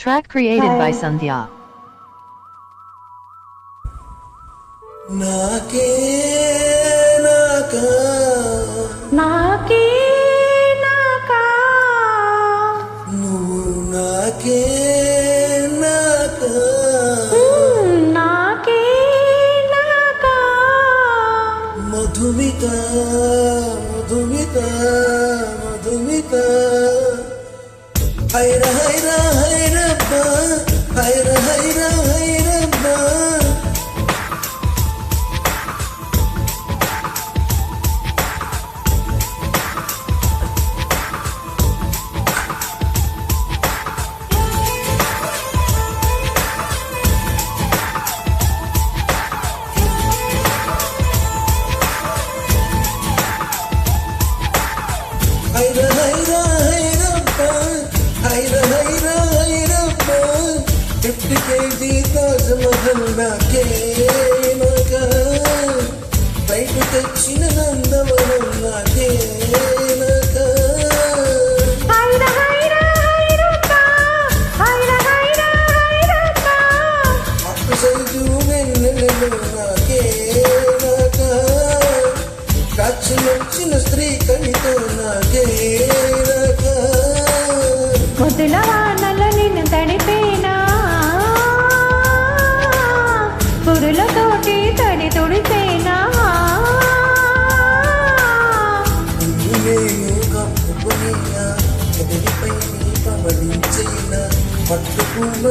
Track created by Sandhya. నాకే నాకా నాకే నాకా నువ్వు నాకే నాకా నాకే నాకా మధుమిత మధుమిత మధుమిత హైర హైర హైరబ్బ హైర హైర హైరబ్బ హైర హైర హైరబ్బ హైర హైర హైరబ్బ 50 kg తాజ్ మహల్ నాకే నాకా బయట తెచ్చిన నందవనం నాకే నాకా హైర హైర హైరబ్బా హైర హైర హైరబ్బా అప్పు సైజు వెన్నెలలో నాకే నాకా కాచినొచ్చిన స్త్రీ కనితో నాకే నాకా మొదల వానల నిన్ను తడిపేనా పురులతోటి తడి తుడిపేనా నేను కప్పుకునేనా ఎదరిపై నీ పవడించేనా పట్టుకున్న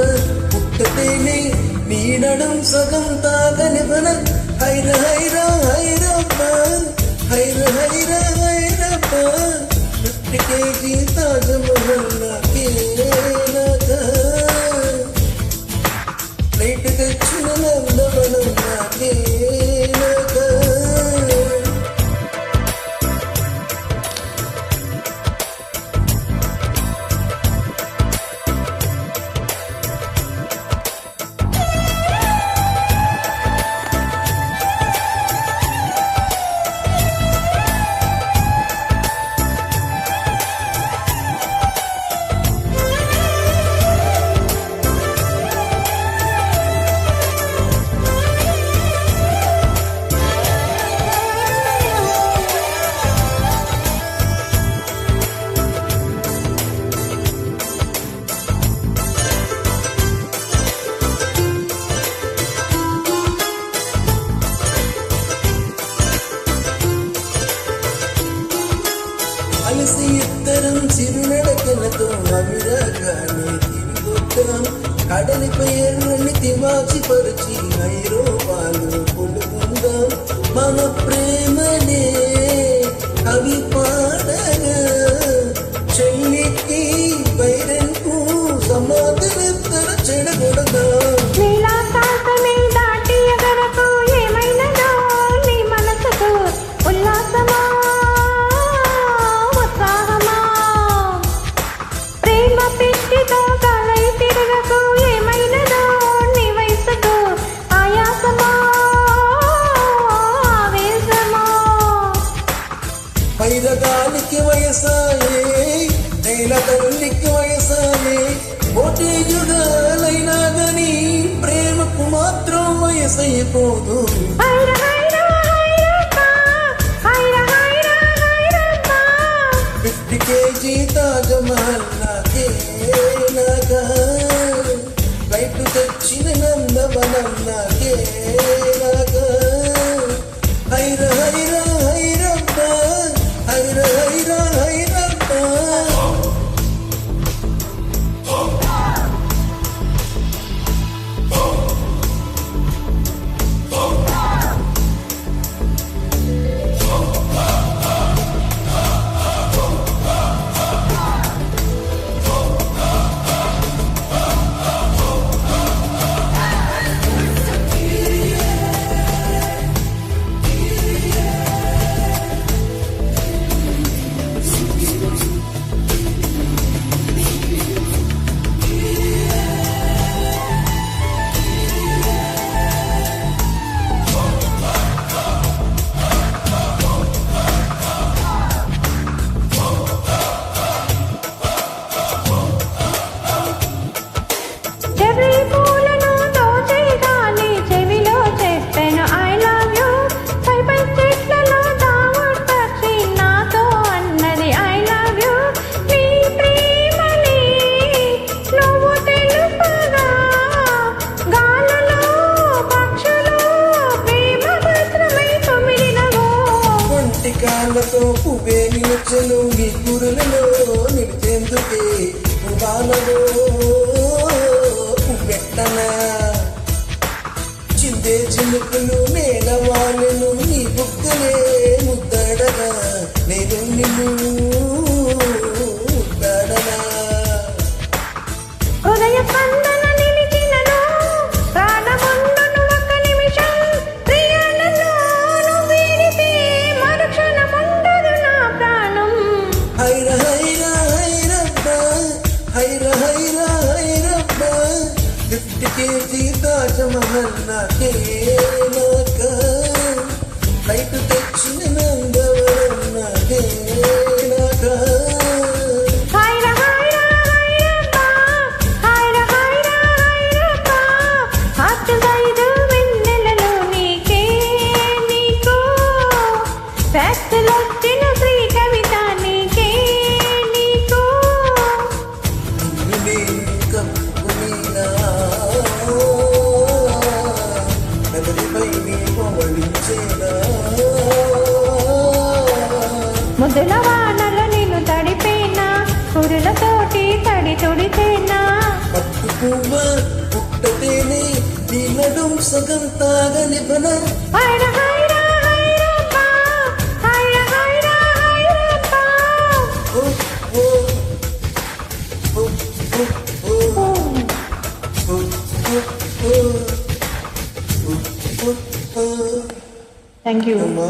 పుట్టతేనే నీడడం సగం తాగనివన హైర హైర హైరబ్బ హైర హైర హైరబ్బ 50 kg తాజ్ మహల్ నాకే నాకా ప్లేట్ తెచ్చిన నందవనం నాకే నాకా అలసి ఇద్దరం చిరునడకలతో అవిరగానే తిరిగొద్దాం కడలిపై ఎర్రని తివాచి పరిచి ఐరోపాలు పొడుకుందాం మన ప్రేమనే కవి పాడగా చెల్లికి వైరన్కు సమాధులెత్తర చెడగొడదాం నీలాకాశమే దాటి ఎగరకు ఏమైనదో నీ మనసుకు ఉల్లాసమా ఉత్సాహమా ప్రేమ పిచ్చితో కలై తిరగకు ఏమైనదో నీ వయసుకు ఆయాసమా ఆవేశమా పైరగాలికి వయసాయే నేల తల్లికి వయసాయే ఓటేయుగాలైనా గని ప్రేమకు మాత్రం వయసైపోదు హైర హైర హైరబ్బా హైర హైర హైరబ్బా 50 kg తాజ్ మహల్ నాకే నాకా బయట తెచ్చిన నందవనం నాకే నాకా హైర హైర హైరబ్బ హైర హైర హైరబ్బ చినుకులు నేల వానెను నీ బుగ్గలే ముద్దడగా నేను నిన్ను ముద్దడనా హృదయ స్పందన నిలిచినను ప్రాణముండును ఒక నిమిషం ప్రియాలలో వీడితే మరుక్షణముండదు నా ప్రాణం హైర హైర హైరబ్బా హైర హైర హైరబ్బా 50 కేజీ తాజ్మహల్ నాకే నాక ఫ్లైట్ తెచ్చిన నందవరం నాకే నాక హైర హైర హైరబ్బా హైర హైర హైరబ్బా హత్తుగైదు వెన్నెలలో నీకే నీకు శాస్త్రలొచ్చిన శ్రీ కవిత నీకే నీకు ముద్దుల వానల నిన్ను తడిపేనా కురులతోటి తడి తుడితేనా పుట్టతేనే తినడం సగం తాగనివ్వన హైర హైర హైరబ్బా హైర హైర హైరబ్బా థ్యాంక్ యూ అమ్మా